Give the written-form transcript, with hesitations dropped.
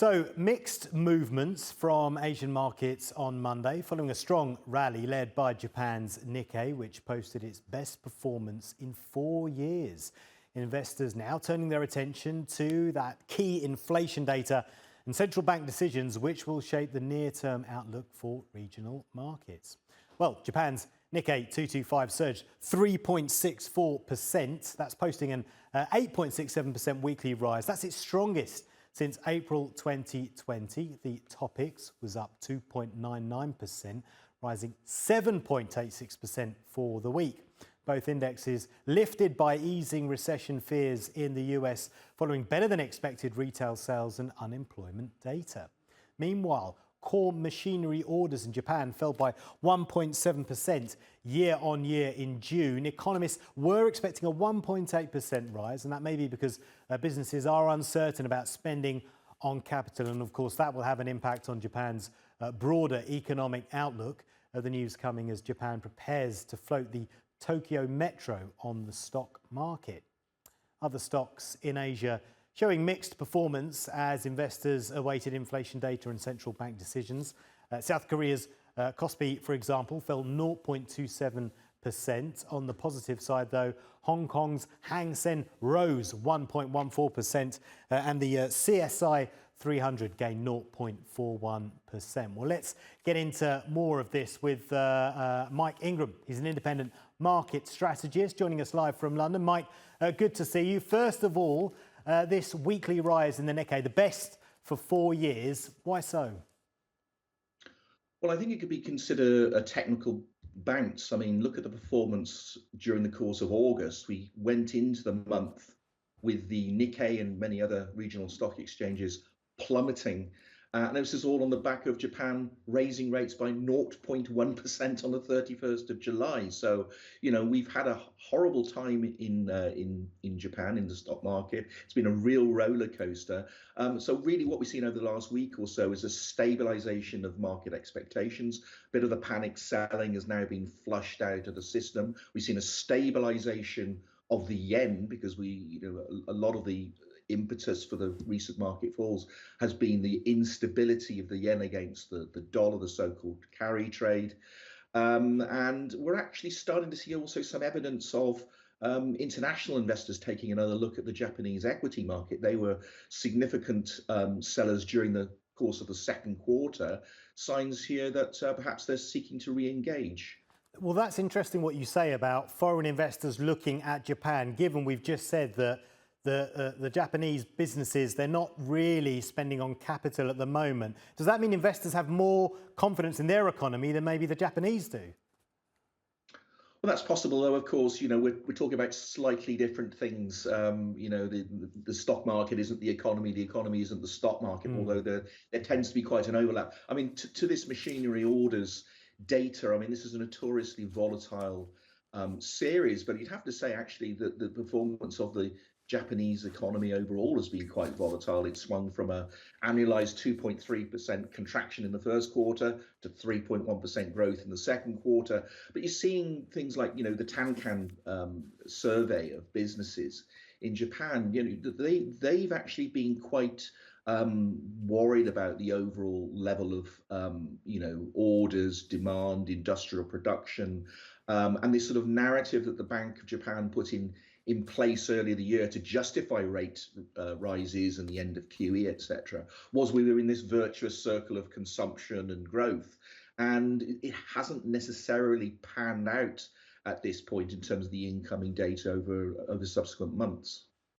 So, mixed movements from Asian markets on Monday, following a strong rally led by Japan's Nikkei, which posted its best performance in 4 years. Investors now turning their attention to that key inflation data and central bank decisions, which will shape the near-term outlook for regional markets. Well, Japan's Nikkei 225 surged 3.64%. That's posting an 8.67% weekly rise. That's its strongest since April 2020. The Topix was up 2.99%, rising 7.86% for the week. Both indexes lifted by easing recession fears in the US following better than expected retail sales and unemployment data. Meanwhile, core machinery orders in Japan fell by 1.7% year on year in June. Economists were expecting a 1.8% rise, and that may be because businesses are uncertain about spending on capital. And of course, that will have an impact on Japan's broader economic outlook. The news coming as Japan prepares to float the Tokyo Metro on the stock market. Other stocks in Asia showing mixed performance as investors awaited inflation data and central bank decisions. South Korea's Kospi, for example, fell 0.27%. On the positive side, though, Hong Kong's Hang Seng rose 1.14%, and the CSI 300 gained 0.41%. Well, let's get into more of this with Mike Ingram. He's an independent market strategist joining us live from London. Mike, good to see you. First of all, this weekly rise in the Nikkei, the best for 4 years. Why so? Well, I think it could be considered a technical bounce. I mean, look at the performance during the course of August. We went into the month with the Nikkei and many other regional stock exchanges plummeting. And this is all on the back of Japan raising rates by 0.1% on the 31st of July. So, we've had a horrible time in Japan, in the stock market. It's been a real roller coaster. So really what we've seen over the last week or so is a stabilization of market expectations. A bit of the panic selling has now been flushed out of the system. We've seen a stabilization of the yen because a lot of the impetus for the recent market falls has been the instability of the yen against the dollar, the so-called carry trade. And we're actually starting to see also some evidence of international investors taking another look at the Japanese equity market. They were significant sellers during the course of the second quarter. Signs here that perhaps they're seeking to re-engage. Well, that's interesting what you say about foreign investors looking at Japan, given we've just said that the Japanese businesses, they're not really spending on capital at the moment. Does that mean investors have more confidence in their economy than maybe the Japanese do? Well, that's possible, though. Of course, we're talking about slightly different things. The stock market isn't the economy isn't the stock market, although there tends to be quite an overlap. I mean, to this machinery orders data, I mean, this is a notoriously volatile series, but you'd have to say actually that the performance of the Japanese economy overall has been quite volatile. It swung from an annualized 2.3% contraction in the first quarter to 3.1% growth in the second quarter. But you're seeing things like, the Tankan survey of businesses in Japan. They've actually been quite worried about the overall level of, orders, demand, industrial production, and this sort of narrative that the Bank of Japan put in place earlier the year to justify rate rises and the end of QE, etc., was we were in this virtuous circle of consumption and growth. And it hasn't necessarily panned out at this point in terms of the incoming data over subsequent months.